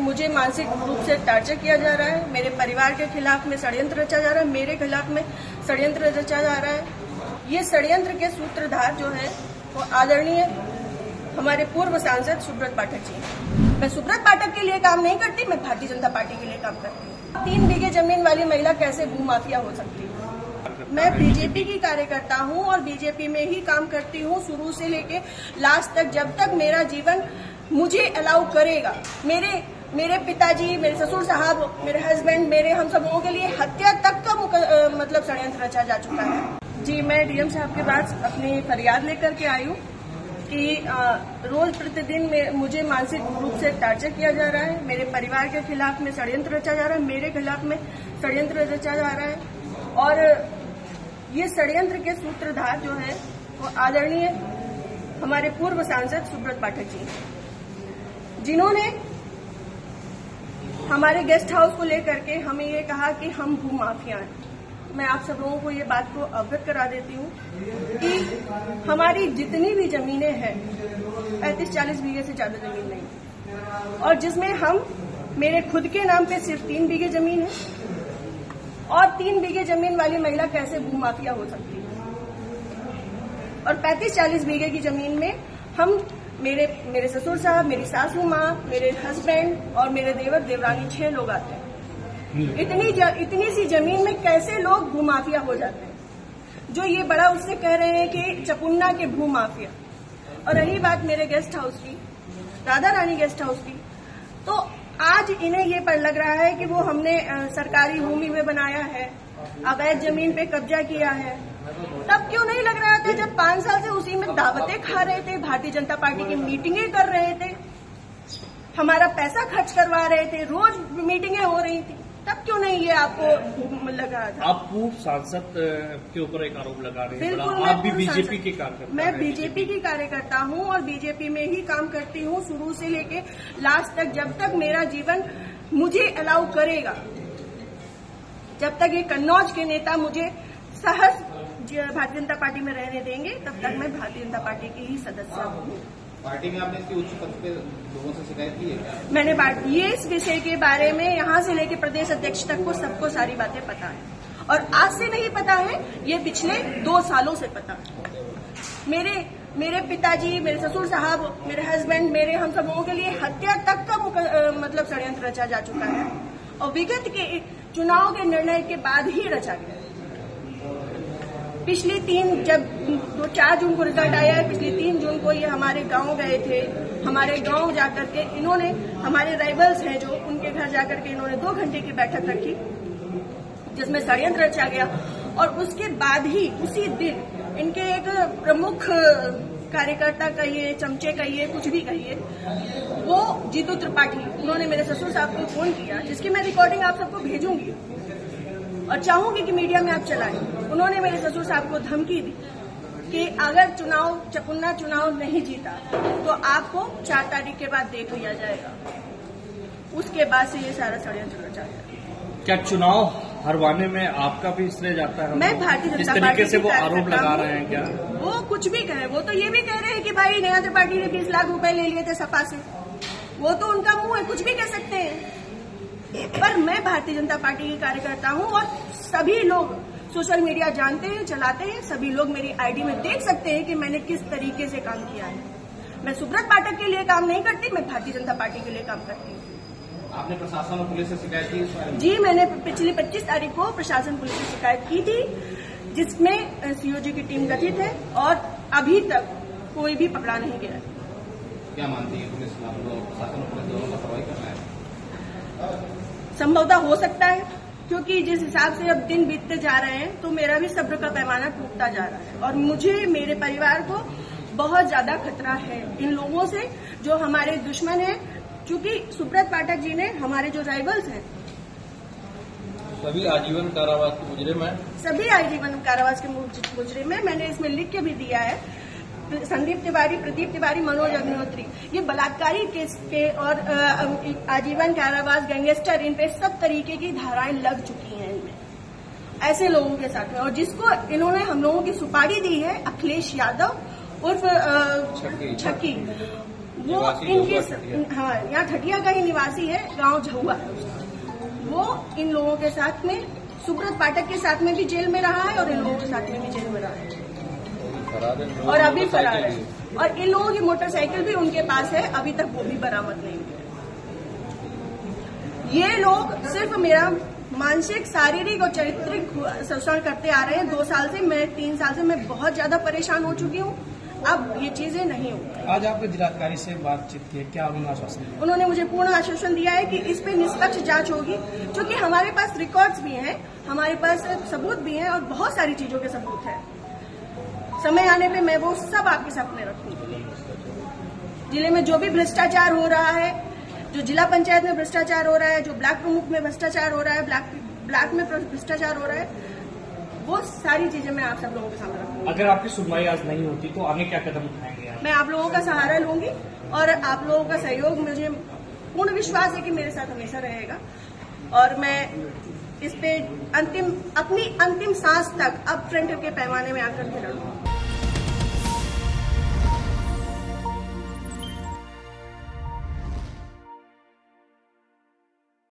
मुझे मानसिक रूप से टॉर्चर किया जा रहा है। मेरे परिवार के खिलाफ में षड्यंत्र रचा जा रहा है, मेरे खिलाफ में षड्यंत्र रचा जा रहा है। ये षड्यंत्र के सूत्रधार जो है वो आदरणीय हमारे पूर्व सांसद सुब्रत पाठक जी। मैं सुब्रत पाठक के लिए काम नहीं करती, मैं भारतीय जनता पार्टी के लिए काम करती हूँ। 3 बीघे जमीन वाली महिला कैसे भूमाफिया हो सकती है? मैं बीजेपी की कार्यकर्ता हूँ और बीजेपी में ही काम करती हूँ शुरू से लेके लास्ट तक, जब तक मेरा जीवन मुझे अलाउ करेगा। मेरे पिताजी, मेरे ससुर साहब, मेरे हस्बैंड, मेरे हम सब लोगों के लिए हत्या तक का मतलब षड्यंत्र रचा जा चुका है। जी, मैं डीएम साहब के पास अपनी फरियाद लेकर के आई हूँ कि रोज प्रतिदिन मुझे मानसिक रूप से टॉर्चर किया जा रहा है। मेरे परिवार के खिलाफ में षड्यंत्र रचा जा रहा है, मेरे खिलाफ में षड्यंत्र रचा जा रहा है। और ये षड्यंत्र के सूत्रधार जो है वो आदरणीय हमारे पूर्व सांसद सुब्रत पाठक जी, जिन्होंने हमारे गेस्ट हाउस को लेकर के हमें ये कहा कि हम भूमाफिया हैं। मैं आप सब लोगों को ये बात को अवगत करा देती हूँ कि हमारी जितनी भी जमीनें हैं 35-40 बीघे से ज्यादा जमीन नहीं, और जिसमें मेरे खुद के नाम पे सिर्फ 3 बीघे जमीन है। और 3 बीघे जमीन वाली महिला कैसे भूमाफिया हो सकती है? और 35-40 बीघे की जमीन में मेरे ससुर साहब, मेरी सासू माँ, मेरे हस्बैंड और मेरे देवर देवरानी 6 लोग आते हैं। इतनी सी जमीन में कैसे लोग भूमाफिया हो जाते हैं? जो ये बड़ा उससे कह रहे हैं कि चपुन्ना के भूमाफिया। और रही बात मेरे गेस्ट हाउस की, राधा रानी गेस्ट हाउस की, तो आज इन्हें ये पर लग रहा है कि वो हमने सरकारी भूमि में बनाया है, अवैध जमीन पे कब्जा किया है। तब क्यों नहीं लग रहा था जब 5 साल से उसी में दावतें खा रहे थे, भारतीय जनता पार्टी की मीटिंगें कर रहे थे, हमारा पैसा खर्च करवा रहे थे, रोज मीटिंगें हो रही थी, तब क्यों नहीं ये आपको लगा था? आप पूर्व सांसद के ऊपर एक आरोप लगा रहे हैं। बिल्कुल, आप भी बीजेपी की कार्यकर्ता? मैं बीजेपी की कार्यकर्ता हूँ और बीजेपी में ही काम करती हूँ शुरू से लेके लास्ट तक, जब तक मेरा जीवन मुझे अलाउ करेगा, जब तक ये कन्नौज के नेता मुझे सहज भारतीय जनता पार्टी में रहने देंगे, तब तक मैं भारतीय जनता पार्टी की ही सदस्य हूँ। पार्टी में आपने इसकी उच्च पद पे लोगों से शिकायत की है क्या? मैंने ये इस विषय के बारे में यहाँ से लेके प्रदेश अध्यक्ष तक को सबको सारी बातें पता है, और आज से नहीं पता है, ये पिछले 2 सालों से पता है। मेरे पिताजी, मेरे ससुर साहब, मेरे हस्बैंड, मेरे हम सब लोगों के लिए हत्या तक का मतलब षड्यंत्र रचा जा चुका है, और विगत के चुनाव के निर्णय के बाद ही रचा गया। पिछली 4 जून को रिजल्ट आया है, पिछली 3 जून को ये हमारे गांव गए थे। हमारे गांव जाकर के इन्होंने, हमारे राइवल्स हैं जो, उनके घर जाकर के इन्होंने 2 घंटे की बैठक रखी जिसमें षड्यंत्र रचा गया। और उसके बाद ही उसी दिन इनके एक प्रमुख कार्यकर्ता कहिए, चमचे कहिए, कुछ भी कहिए, वो जीतू त्रिपाठी, उन्होंने मेरे ससुर साहब को फोन किया, जिसकी मैं रिकॉर्डिंग आप सबको भेजूंगी और चाहूंगी कि मीडिया में आप चलाएं। उन्होंने मेरे ससुर साहब को धमकी दी कि अगर चपुन्ना चुनाव नहीं जीता तो आपको 4 तारीख के बाद देख लिया जाएगा। उसके बाद से ये सारा षड्यंत्र रचा गया। क्या चुनाव हरवाने में आपका भी श्रेय जाता है? मैं भारतीय जनता पार्टी तरीके से वो आरोप लगा रहे हैं क्या? वो कुछ भी कहे, वो तो ये भी कह रहे हैं कि भाई नेहा त्रिपाठी ने 20 लाख रुपए ले लिए थे सपा से। वो तो उनका मुंह है, कुछ भी कह सकते हैं। पर मैं भारतीय जनता पार्टी की कार्यकर्ता हूँ और सभी लोग सोशल मीडिया जानते हैं, चलाते हैं, सभी लोग मेरी आईडी में देख सकते हैं कि मैंने किस तरीके से काम किया है। मैं सुब्रत पाठक के लिए काम नहीं करती, मैं भारतीय जनता पार्टी के लिए काम करती हूँ। आपने प्रशासन और पुलिस से शिकायत की? जी, मैंने पिछली 25 तारीख को प्रशासन पुलिस से शिकायत की थी, जिसमें सीओजी की टीम गठित है और अभी तक कोई भी पकड़ा नहीं गया। क्या मानती है पुलिस, प्रशासन और पुलिस दोनों का कार्रवाई करना है? संभवतः हो सकता है, क्योंकि जिस हिसाब से अब दिन बीतते जा रहे हैं तो मेरा भी सब्र का पैमाना टूटता जा रहा है, और मुझे, मेरे परिवार को बहुत ज्यादा खतरा है इन लोगों से जो हमारे दुश्मन हैं। चूंकि सुब्रत पाठक जी ने, हमारे जो राइवल्स हैं, सभी आजीवन कारावास के मुजरिम हैं। सभी आजीवन कारावास के मुजरिम हैं। मैंने इसमें लिख के भी दिया है, संदीप तिवारी, प्रदीप तिवारी, मनोज अग्निहोत्री, ये बलात्कारी केस के और आजीवन कारावास, गैंगस्टर, इन पे सब तरीके की धाराएं लग चुकी हैं इनमें, ऐसे लोगों के साथ में। और जिसको इन्होंने हम लोगों की सुपारी दी है, अखिलेश यादव उर्फ छक्की, वो इनके हाँ यहाँ ठटिया का ही निवासी है, गांव झहुआ है उसका। वो इन लोगों के साथ में सुब्रत पाठक के साथ में भी जेल में रहा है और इन लोगों के साथ में भी जेल में रहा है और अभी फरार है। और इन लोगों की मोटरसाइकिल भी उनके पास है, अभी तक वो भी बरामद नहीं हुई। ये लोग सिर्फ मेरा मानसिक, शारीरिक और चारित्रिक शोषण करते आ रहे हैं 2 साल से। मैं 3 साल से मैं बहुत ज्यादा परेशान हो चुकी हूँ। अब ये चीजें नहीं होंगी। आज आपने जिलाधिकारी से बातचीत की, क्या उन्होंने आश्वासन दिया? उन्होंने मुझे पूर्ण आश्वासन दिया है कि इस पे निष्पक्ष जांच होगी, क्योंकि हमारे पास रिकॉर्ड्स भी हैं, हमारे पास सबूत भी हैं और बहुत सारी चीजों के सबूत हैं। समय आने पे मैं वो सब आपके सामने रखूंगी। जिले में जो भी भ्रष्टाचार हो रहा है, जो जिला पंचायत में भ्रष्टाचार हो रहा है, जो ब्लॉक प्रमुख में भ्रष्टाचार हो रहा है, ब्लॉक में भ्रष्टाचार हो रहा है, वो सारी चीजें मैं आप सब लोगों के सामने रखूंगी। अगर आपकी सुनवाई आज नहीं होती तो आगे क्या कदम उठाएंगे आप? मैं आप लोगों का सहारा लूंगी और आप लोगों का सहयोग, मुझे पूर्ण विश्वास है कि मेरे साथ हमेशा रहेगा और मैं इस पे अपनी अंतिम सांस तक अब फ्रंट के पैमाने में आकर के लड़ूंगी।